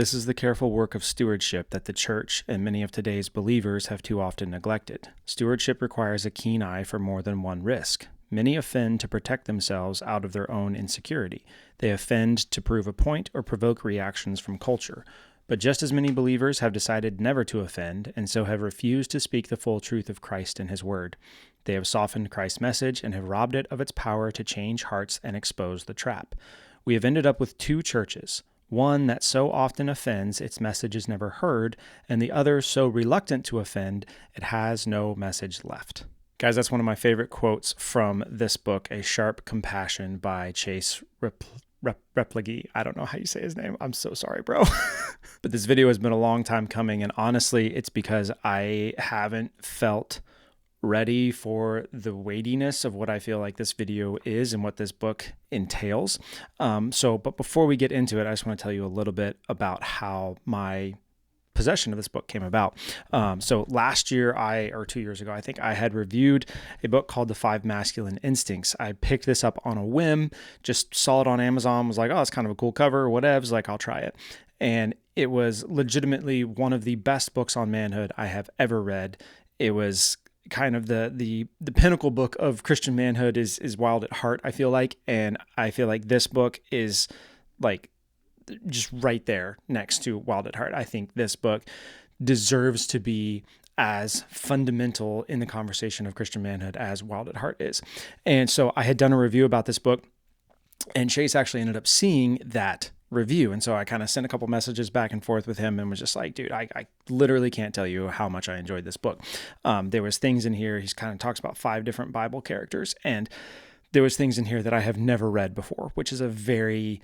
This is the careful work of stewardship that the church and many of today's believers have too often neglected. Stewardship requires a keen eye for more than one risk. Many offend to protect themselves out of their own insecurity. They offend to prove a point or provoke reactions from culture. But just as many believers have decided never to offend, and so have refused to speak the full truth of Christ and his word. They have softened Christ's message and have robbed it of its power to change hearts and expose the trap. We have ended up with two churches. One that so often offends its message is never heard, and the other so reluctant to offend it has no message left. Guys, that's one of my favorite quotes from this book, A Sharp Compassion by Chase Replogle. I don't know how you say his name. I'm so sorry, bro. But this video has been a long time coming, and honestly, it's because I haven't felt ready for the weightiness of what I feel like this video is and what this book entails. But before we get into it, I just want to tell you a little bit about how my possession of this book came about. So last year, or 2 years ago, I think I had reviewed a book called The 5 Masculine Instincts. I picked this up on a whim, just saw it on Amazon, was like, oh, it's kind of a cool cover, whatevs, like I'll try it. And it was legitimately one of the best books on manhood I have ever read. It was kind of the pinnacle book of Christian manhood is Wild at Heart, I feel like. And I feel like this book is like just right there next to Wild at Heart. I think this book deserves to be as fundamental in the conversation of Christian manhood as Wild at Heart is. And so I had done a review about this book, and Chase actually ended up seeing that review. And so I kind of sent a couple messages back and forth with him and was just like, dude, I literally can't tell you how much I enjoyed this book. There was things in here. He's kind of talks about 5 different Bible characters, and there was things in here that I have never read before, which is a very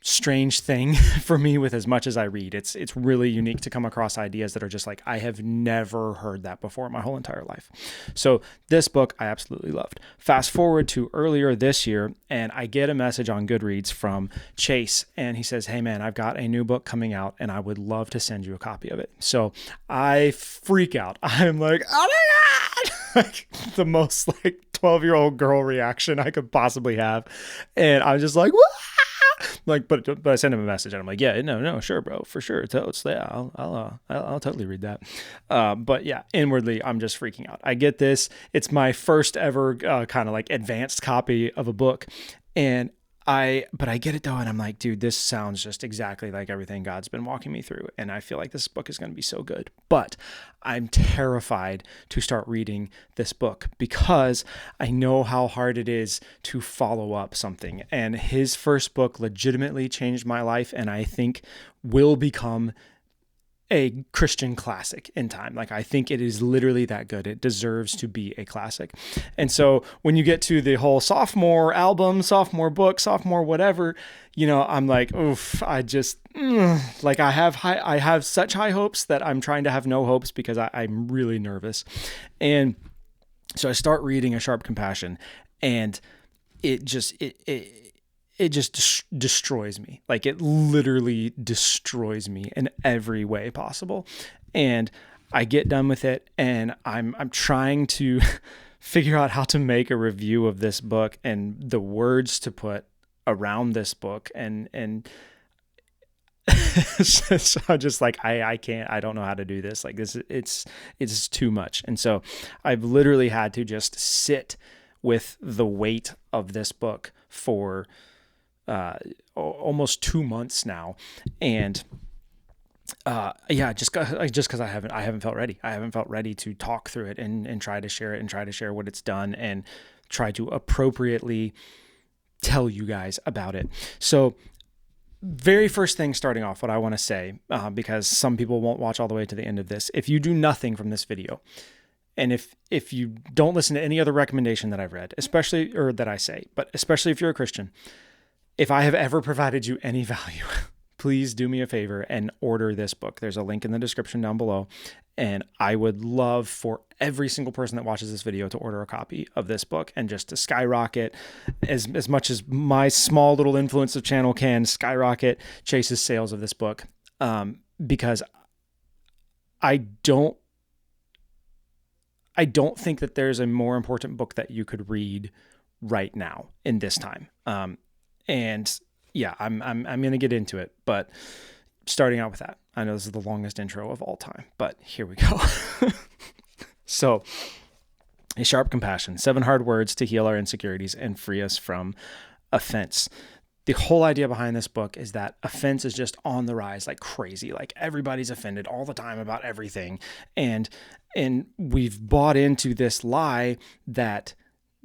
strange thing for me with as much as I read. It's really unique to come across ideas that are just like, I have never heard that before in my whole entire life. So this book I absolutely loved. Fast forward to earlier this year, and I get a message on Goodreads from Chase, and he says, hey man, I've got a new book coming out and I would love to send you a copy of it. So I freak out. I'm like, oh my God, like the most like 12-year-old girl reaction I could possibly have. And I'm just like, what? Like, but I sent him a message and I'm like, yeah, no, sure, bro, for sure. Totes, yeah, I'll totally read that. But yeah, inwardly, I'm just freaking out. I get this. It's my first ever kind of like advanced copy of a book. But I get it though. And I'm like, dude, this sounds just exactly like everything God's been walking me through. And I feel like this book is going to be so good, but I'm terrified to start reading this book because I know how hard it is to follow up something. And his first book legitimately changed my life, and I think will become a Christian classic in time. Like, I think it is literally that good. It deserves to be a classic. And so when you get to the whole sophomore album, sophomore book, sophomore whatever, I'm like, oof, I have such high hopes that I'm trying to have no hopes because I'm really nervous. And so I start reading A Sharp Compassion, and it just destroys me. Like, it literally destroys me in every way possible. And I get done with it, and I'm trying to figure out how to make a review of this book and the words to put around this book. And so I'm just like, I don't know how to do this. Like, it's too much. And so I've literally had to just sit with the weight of this book for almost 2 months now. And just because I haven't felt ready. I haven't felt ready to talk through it and try to share it and try to share what it's done and try to appropriately tell you guys about it. So very first thing starting off, what I want to say, because some people won't watch all the way to the end of this. If you do nothing from this video, and if you don't listen to any other recommendation that I've read, especially if you're a Christian, if I have ever provided you any value, please do me a favor and order this book. There's a link in the description down below. And I would love for every single person that watches this video to order a copy of this book and just to skyrocket as much as my small little influence of channel can skyrocket Chase's sales of this book. Because I don't think that there's a more important book that you could read right now in this time. And yeah, I'm going to get into it, but starting out with that. I know this is the longest intro of all time, but here we go. So, a sharp compassion, 7 hard words to heal our insecurities and free us from offense. The whole idea behind this book is that offense is just on the rise like crazy. Like everybody's offended all the time about everything. And we've bought into this lie that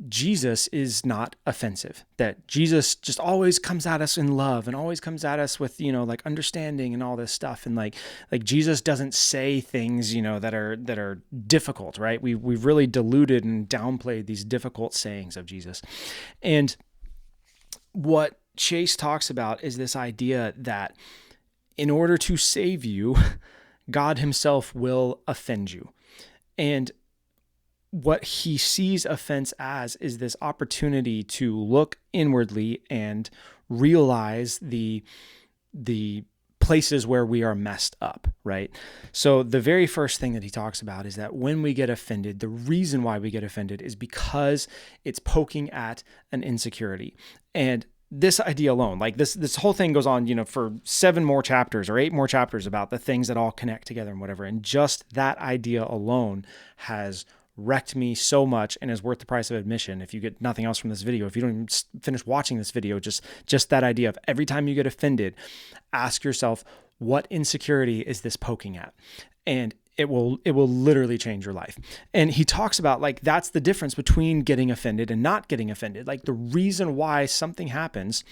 Jesus is not offensive, that Jesus just always comes at us in love and always comes at us with, like understanding and all this stuff. And like Jesus doesn't say things, that are difficult, right? We've really diluted and downplayed these difficult sayings of Jesus. And what Chase talks about is this idea that in order to save you, God himself will offend you. And what he sees offense as is this opportunity to look inwardly and realize the places where we are messed up, right? So the very first thing that he talks about is that when we get offended, the reason why we get offended is because it's poking at an insecurity. And this idea alone, like this whole thing goes on, for 7 more chapters or 8 more chapters about the things that all connect together and whatever. And just that idea alone has wrecked me so much and is worth the price of admission. If you get nothing else from this video, if you don't even finish watching this video, just that idea of every time you get offended, ask yourself, what insecurity is this poking at? And it will literally change your life. And he talks about like, that's the difference between getting offended and not getting offended. Like the reason why something happens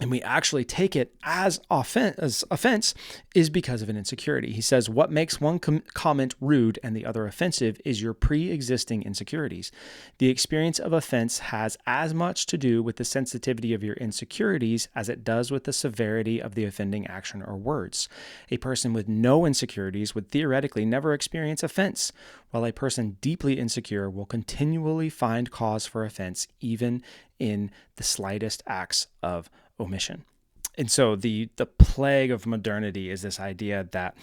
and we actually take it as offense is because of an insecurity. He says, what makes one comment rude and the other offensive is your pre-existing insecurities. The experience of offense has as much to do with the sensitivity of your insecurities as it does with the severity of the offending action or words. A person with no insecurities would theoretically never experience offense, while a person deeply insecure will continually find cause for offense, even in the slightest acts of omission. And so the plague of modernity is this idea that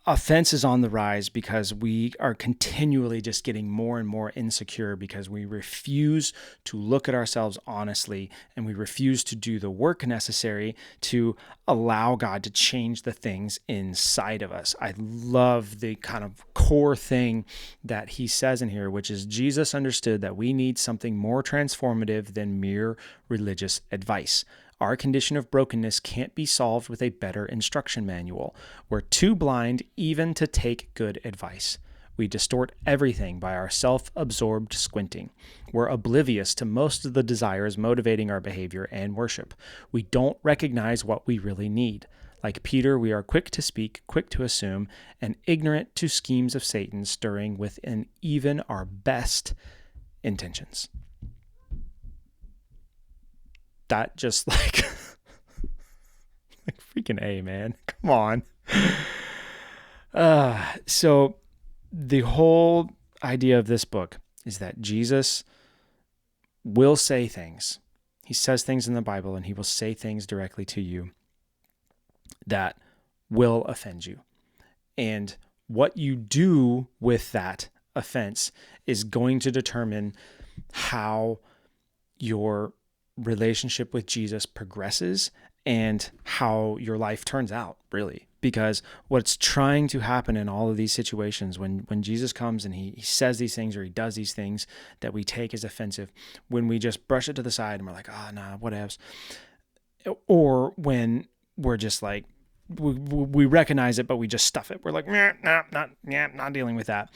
offense is on the rise because we are continually just getting more and more insecure because we refuse to look at ourselves honestly and we refuse to do the work necessary to allow God to change the things inside of us. I love the kind of core thing that he says in here, which is Jesus understood that we need something more transformative than mere religious advice. Our condition of brokenness can't be solved with a better instruction manual. We're too blind even to take good advice. We distort everything by our self-absorbed squinting. We're oblivious to most of the desires motivating our behavior and worship. We don't recognize what we really need. Like Peter, we are quick to speak, quick to assume, and ignorant to schemes of Satan stirring within even our best intentions. That just like freaking A, man. Come on. So the whole idea of this book is that Jesus will say things. He says things in the Bible and he will say things directly to you that will offend you. And what you do with that offense is going to determine how your relationship with Jesus progresses and how your life turns out, really. Because what's trying to happen in all of these situations when Jesus comes and he says these things or he does these things that we take as offensive, when we just brush it to the side and we're like, nah, whatevs. Or when we're just like, we recognize it, but we just stuff it. We're like, not dealing with that.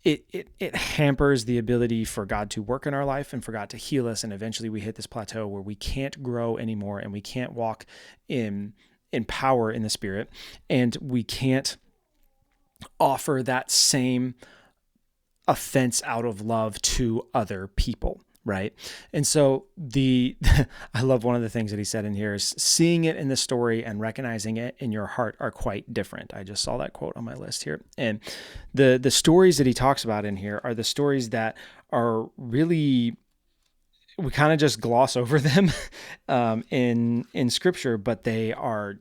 It hampers the ability for God to work in our life and for God to heal us. And eventually we hit this plateau where we can't grow anymore and we can't walk in power in the Spirit, and we can't offer that same offense out of love to other people. Right. And so I love one of the things that he said in here is seeing it in the story and recognizing it in your heart are quite different. I just saw that quote on my list here. And the stories that he talks about in here are the stories that are really, we kind of just gloss over them in scripture, but they are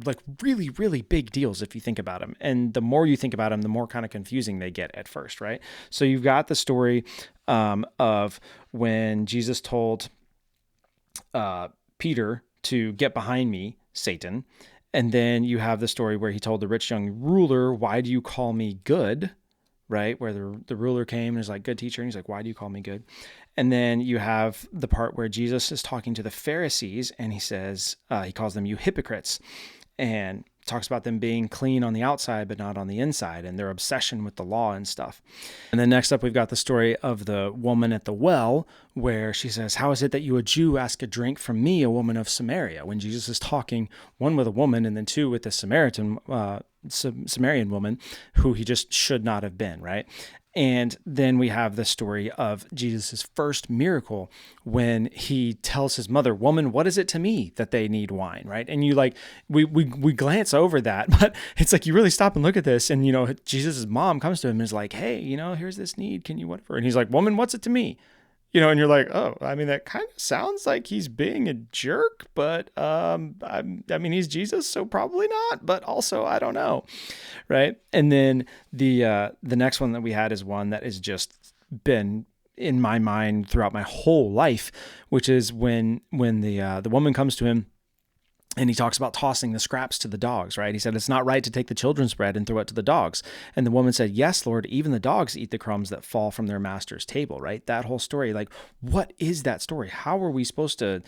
like really, really big deals if you think about them. And the more you think about them, the more kind of confusing they get at first, right? So you've got the story of when Jesus told Peter to get behind me, Satan. And then you have the story where he told the rich young ruler, why do you call me good? Right? Where the ruler came and is like, good teacher. And he's like, why do you call me good? And then you have the part where Jesus is talking to the Pharisees and he says, he calls them you hypocrites, and talks about them being clean on the outside, but not on the inside, and their obsession with the law and stuff. And then next up, we've got the story of the woman at the well, where she says, how is it that you, a Jew, ask a drink from me, a woman of Samaria? When Jesus is talking, one, with a woman, and then two, with the Samaritan woman, who he just should not have been, right? And then we have the story of Jesus' first miracle when he tells his mother, woman, what is it to me that they need wine, right? And you like, we glance over that, but it's like, you really stop and look at this, and, Jesus' mom comes to him and is like, hey, here's this need, can you whatever? And he's like, woman, what's it to me? And you're like, oh, I mean, that kind of sounds like he's being a jerk, but I mean, he's Jesus, so probably not, but also I don't know, right? And then the next one that we had is one that has just been in my mind throughout my whole life, which is when the woman comes to him. And he talks about tossing the scraps to the dogs, right? He said, it's not right to take the children's bread and throw it to the dogs. And the woman said, yes, Lord, even the dogs eat the crumbs that fall from their master's table, right? That whole story, like, what is that story? How are you supposed to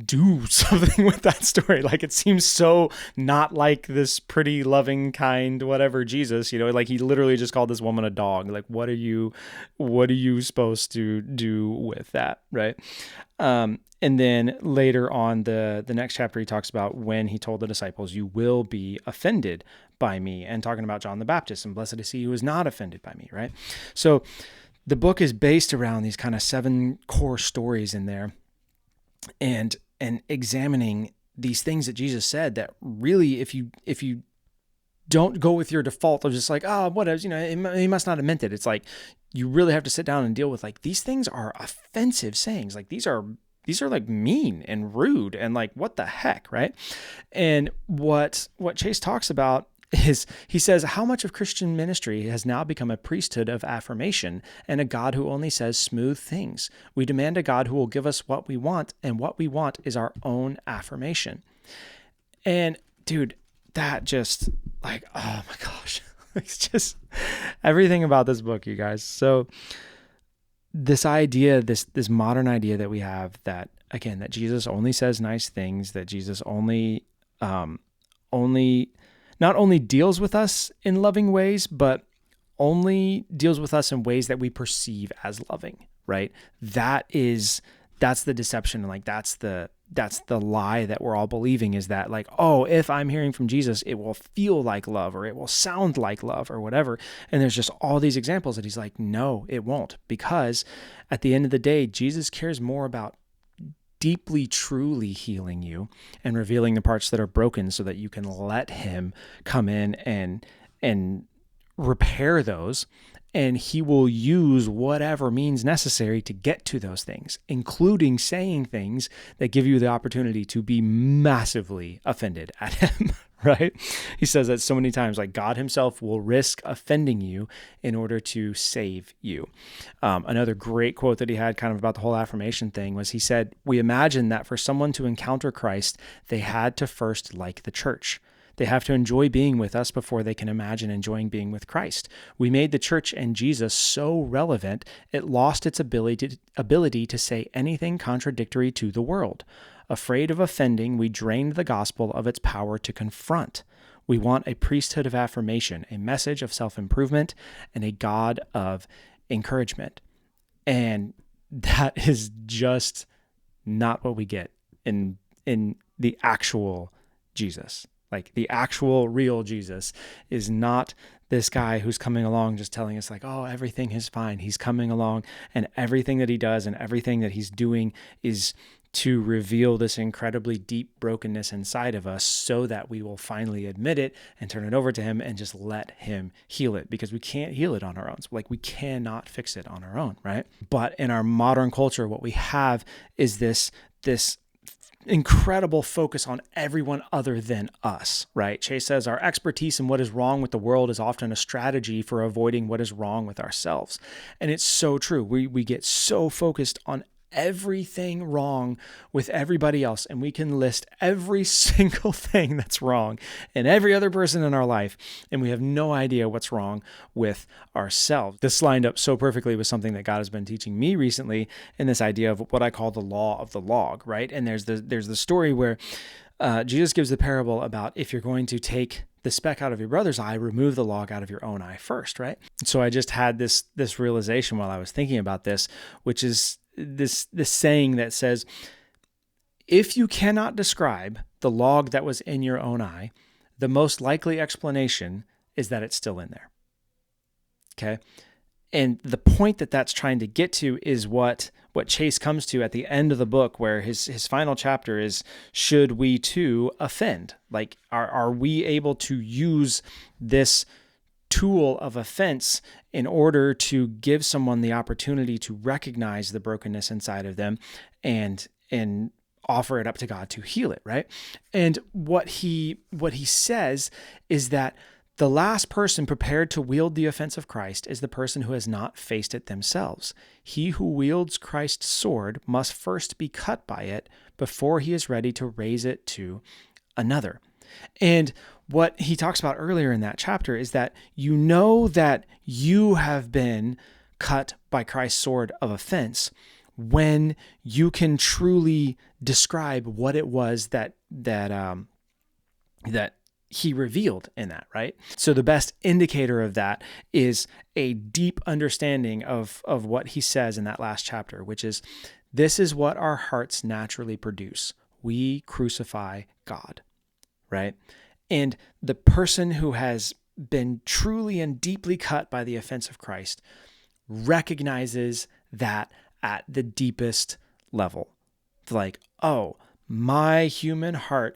do something with that story? Like, it seems so not like this pretty, loving, kind, whatever Jesus, like he literally just called this woman a dog. Like, what are you supposed to do with that, right? And then later on, the next chapter, he talks about when he told the disciples, you will be offended by me, and talking about John the Baptist, and blessed is he who is not offended by me, right? So the book is based around these kind of 7 core stories in there, and examining these things that Jesus said that really, if you don't go with your default of just like, oh, whatever, he must not have meant it. It's like, you really have to sit down and deal with, like, these things are offensive sayings. Like, these are like mean and rude and like, what the heck, right? And what Chase talks about is, he says, how much of Christian ministry has now become a priesthood of affirmation and a God who only says smooth things. We demand a God who will give us what we want, and what we want is our own affirmation. And dude, that just like, oh my gosh, it's just everything about this book, you guys. So this idea, this modern idea that we have that, again, that Jesus only says nice things, that Jesus only not only deals with us in loving ways, but only deals with us in ways that we perceive as loving, right? That's the deception. Like, that's the lie that we're all believing, is that like, oh, if I'm hearing from Jesus, it will feel like love, or it will sound like love, or whatever. And there's just all these examples that he's like, no, it won't, because at the end of the day, Jesus cares more about deeply, truly healing you and revealing the parts that are broken so that you can let him come in and repair those. And he will use whatever means necessary to get to those things, including saying things that give you the opportunity to be massively offended at him, right? He says that so many times, like, God himself will risk offending you in order to save you. Another great quote that he had kind of about the whole affirmation thing was, he said, we imagine that for someone to encounter Christ, they had to first like the church. They have to enjoy being with us before they can imagine enjoying being with Christ. We made the church and Jesus so relevant, it lost its ability to say anything contradictory to the world. Afraid of offending, we drained the gospel of its power to confront. We want a priesthood of affirmation, a message of self-improvement, and a God of encouragement. And that is just not what we get in the actual Jesus. Like, the actual real Jesus is not this guy who's coming along just telling us like, oh, everything is fine. He's coming along, and everything that he does and everything that he's doing is to reveal this incredibly deep brokenness inside of us so that we will finally admit it and turn it over to him and just let him heal it, because we can't heal it on our own. So, like, we cannot fix it on our own, right? But in our modern culture, what we have is this incredible focus on everyone other than us, right? Chase says our expertise in what is wrong with the world is often a strategy for avoiding what is wrong with ourselves. And it's so true. We get so focused on everything wrong with everybody else, and we can list every single thing that's wrong in every other person in our life, and we have no idea what's wrong with ourselves. This lined up so perfectly with something that God has been teaching me recently in this idea of what I call the law of the log, right? And there's the story where Jesus gives the parable about if you're going to take the speck out of your brother's eye, remove the log out of your own eye first, right? So I just had this realization while I was thinking about this, which is this saying that says, if you cannot describe the log that was in your own eye, the most likely explanation is that it's still in there. Okay? And the point that that's trying to get to is what Chase comes to at the end of the book, where his final chapter is, should we too offend? Like, are we able to use this tool of offense in order to give someone the opportunity to recognize the brokenness inside of them and offer it up to God to heal it, right? And what he says is that the last person prepared to wield the offense of Christ is the person who has not faced it themselves. He who wields Christ's sword must first be cut by it before he is ready to raise it to another. And what he talks about earlier in that chapter is that you know that you have been cut by Christ's sword of offense when you can truly describe what it was that he revealed in that, right? So the best indicator of that is a deep understanding of what he says in that last chapter, which is, this is what our hearts naturally produce. We crucify God, right? And the person who has been truly and deeply cut by the offense of Christ recognizes that at the deepest level. It's like, oh, my human heart,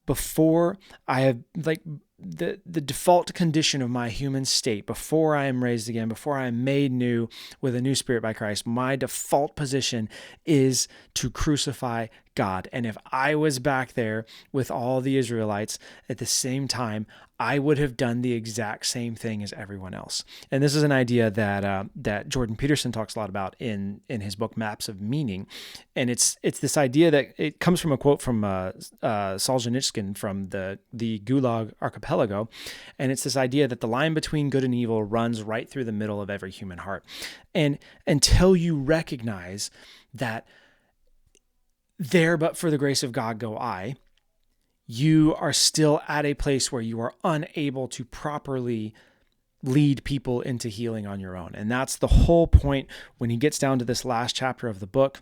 before I have, like, the default condition of my human state, before I am raised again, before I am made new with a new spirit by Christ, my default position is to crucify God. And if I was back there with all the Israelites at the same time, I would have done the exact same thing as everyone else. And this is an idea that Jordan Peterson talks a lot about in his book Maps of Meaning. And it's this idea that it comes from a quote from Solzhenitsyn from the Gulag Archipelago. And it's this idea that the line between good and evil runs right through the middle of every human heart. And until you recognize that there but for the grace of God go I, you are still at a place where you are unable to properly lead people into healing on your own. And that's the whole point when he gets down to this last chapter of the book,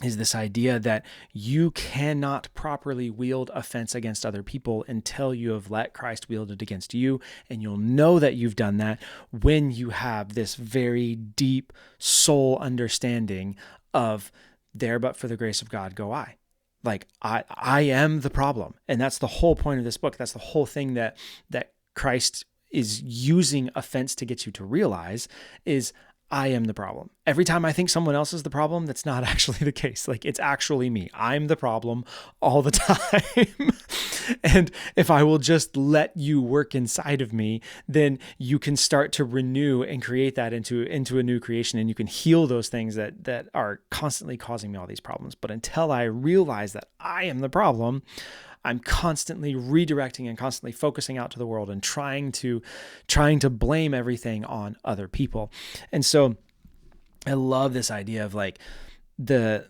is this idea that you cannot properly wield offense against other people until you have let Christ wield it against you. And you'll know that you've done that when you have this very deep soul understanding of, there but for the grace of God go I. Like, I am the problem. And that's the whole point of this book. That's the whole thing that Christ is using offense to get you to realize, is I am the problem. Every time I think someone else is the problem, that's not actually the case. Like, it's actually me. I'm the problem all the time. And if I will just let you work inside of me, then you can start to renew and create that into a new creation, and you can heal those things that are constantly causing me all these problems. But until I realize that I am the problem, I'm constantly redirecting and constantly focusing out to the world and trying to blame everything on other people. And so I love this idea of like I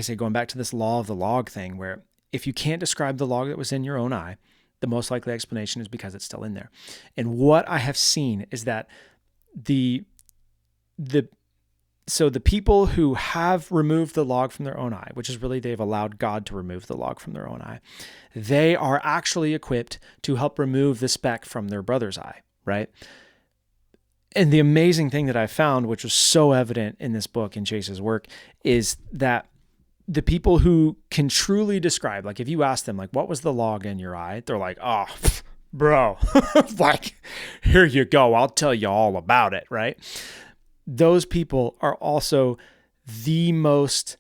say, going back to this law of the log thing, where if you can't describe the log that was in your own eye, the most likely explanation is because it's still in there. And what I have seen is that so the people who have removed the log from their own eye, which is really they've allowed God to remove the log from their own eye, they are actually equipped to help remove the speck from their brother's eye, right? And the amazing thing that I found, which was so evident in this book, in Chase's work, is that the people who can truly describe, like if you ask them, like, what was the log in your eye? They're like, oh, bro, like, here you go. I'll tell you all about it, right? Those people are also the most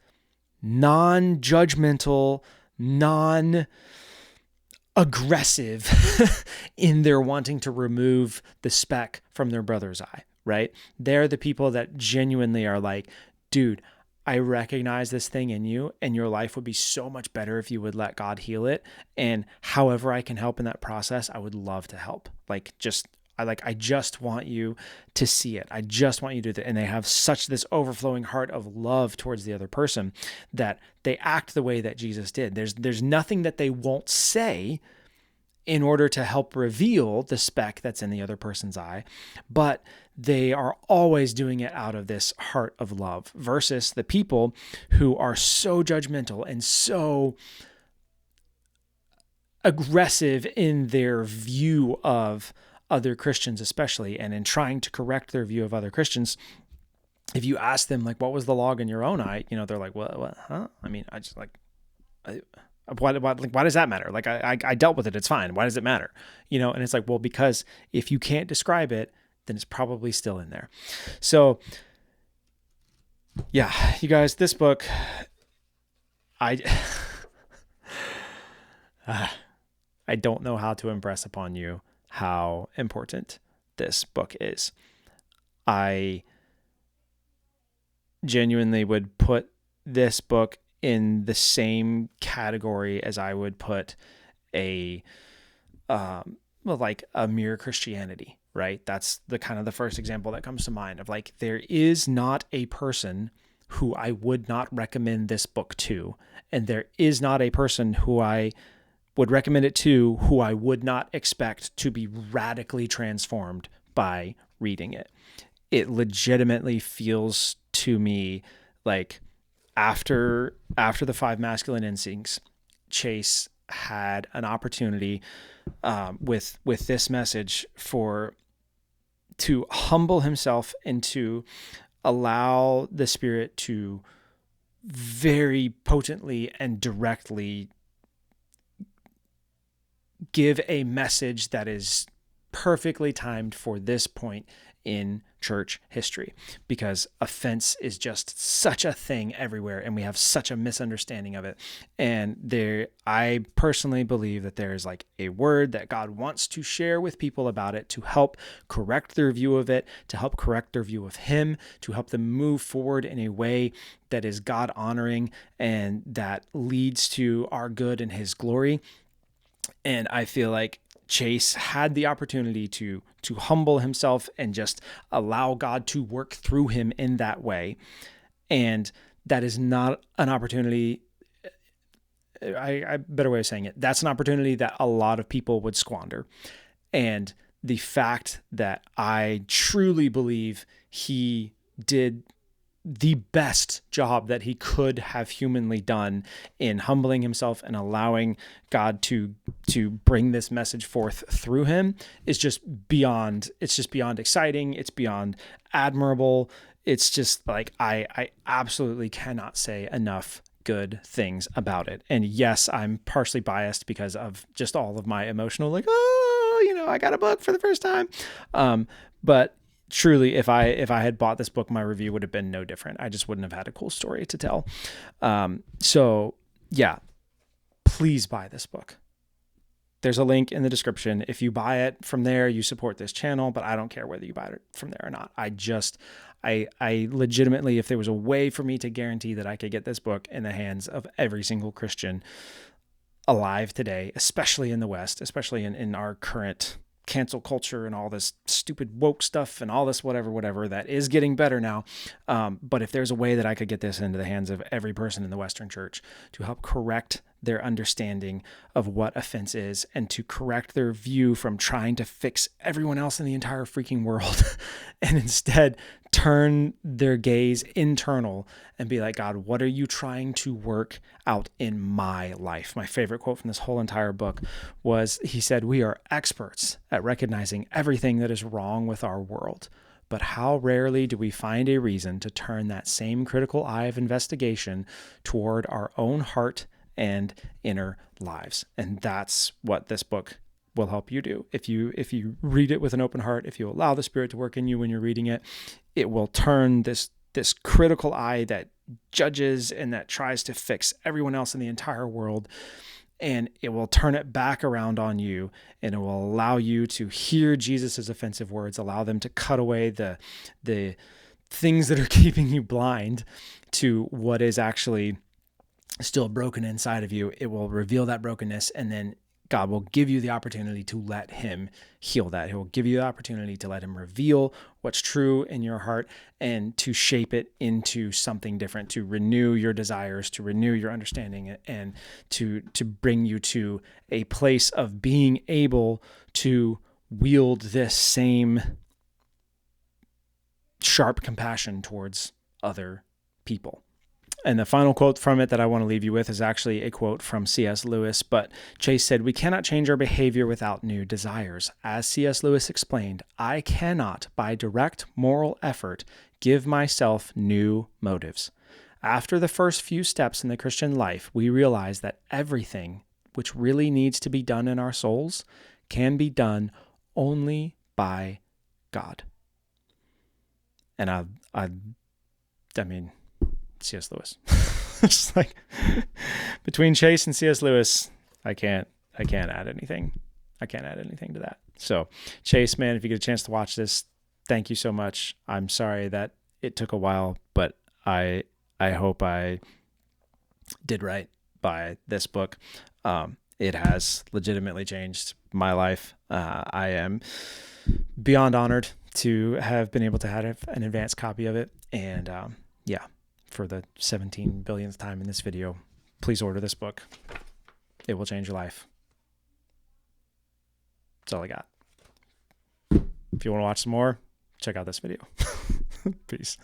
non-judgmental, non-aggressive in their wanting to remove the speck from their brother's eye, right? They're the people that genuinely are like, dude, I recognize this thing in you, and your life would be so much better if you would let God heal it. And however I can help in that process, I would love to help. I just want you to see it. I just want you to do that. And they have such this overflowing heart of love towards the other person that they act the way that Jesus did. There's nothing that they won't say in order to help reveal the speck that's in the other person's eye, but they are always doing it out of this heart of love, versus the people who are so judgmental and so aggressive in their view of other Christians, especially, and in trying to correct their view of other Christians. If you ask them, like, what was the log in your own eye? They're like, what, huh? I mean, why does that matter? Like, I dealt with it. It's fine. Why does it matter? And it's like, well, because if you can't describe it, then it's probably still in there. So yeah, you guys, this book, I don't know how to impress upon you how important this book is. I genuinely would put this book in the same category as I would put a Mere Christianity, right? That's the kind of the first example that comes to mind of, like, there is not a person who I would not recommend this book to, and there is not a person who I would recommend it to who I would not expect to be radically transformed by reading it. It legitimately feels to me like after the 5 Masculine Instincts, Chase had an opportunity with this message to humble himself and to allow the Spirit to very potently and directly give a message that is perfectly timed for this point in church history, because offense is just such a thing everywhere, and we have such a misunderstanding of it. And I personally believe that there is like a word that God wants to share with people about it to help correct their view of it, to help correct their view of Him, to help them move forward in a way that is God honoring and that leads to our good and His glory. And I feel like Chase had the opportunity to humble himself and just allow God to work through him in that way. And that is not an opportunity. I better way of saying it. That's an opportunity that a lot of people would squander. And the fact that I truly believe he did the best job that he could have humanly done in humbling himself and allowing God to bring this message forth through him is just beyond exciting. It's beyond admirable. It's just like, I absolutely cannot say enough good things about it. And yes, I'm partially biased because of just all of my emotional, like, I got a book for the first time. But truly, if I had bought this book, my review would have been no different. I just wouldn't have had a cool story to tell. So yeah, please buy this book. There's a link in the description. If you buy it from there, you support this channel, but I don't care whether you buy it from there or not. I legitimately, if there was a way for me to guarantee that I could get this book in the hands of every single Christian alive today, especially in the West, especially in our current cancel culture and all this stupid woke stuff and all this whatever that is getting better now. But if there's a way that I could get this into the hands of every person in the Western church to help correct their understanding of what offense is and to correct their view from trying to fix everyone else in the entire freaking world and instead turn their gaze internal and be like, God, what are you trying to work out in my life? My favorite quote from this whole entire book was, he said, "We are experts at recognizing everything that is wrong with our world. But how rarely do we find a reason to turn that same critical eye of investigation toward our own heart and inner lives?" And that's what this book will help you do. If you read it with an open heart, if you allow the Spirit to work in you when you're reading it, it will turn this critical eye that judges and that tries to fix everyone else in the entire world, and it will turn it back around on you, and it will allow you to hear Jesus's offensive words, allow them to cut away the things that are keeping you blind to what is actually still broken inside of you. It will reveal that brokenness, and then God will give you the opportunity to let him heal that. He will give you the opportunity to let him reveal what's true in your heart and to shape it into something different, to renew your desires, to renew your understanding, and to bring you to a place of being able to wield this same sharp compassion towards other people. And the final quote from it that I want to leave you with is actually a quote from C.S. Lewis, but Chase said, "We cannot change our behavior without new desires. As C.S. Lewis explained, I cannot, by direct moral effort, give myself new motives. After the first few steps in the Christian life, we realize that everything which really needs to be done in our souls can be done only by God." And I mean, C.S. Lewis. It's like between Chase and C.S. Lewis, I can't add anything. I can't add anything to that. So Chase, man, if you get a chance to watch this, thank you so much. I'm sorry that it took a while, but I hope I did right by this book. It has legitimately changed my life. I am beyond honored to have been able to have an advanced copy of it. And yeah, for the 17 billionth time in this video, please order this book. It will change your life. That's all I got. If you want to watch some more, check out this video. Peace.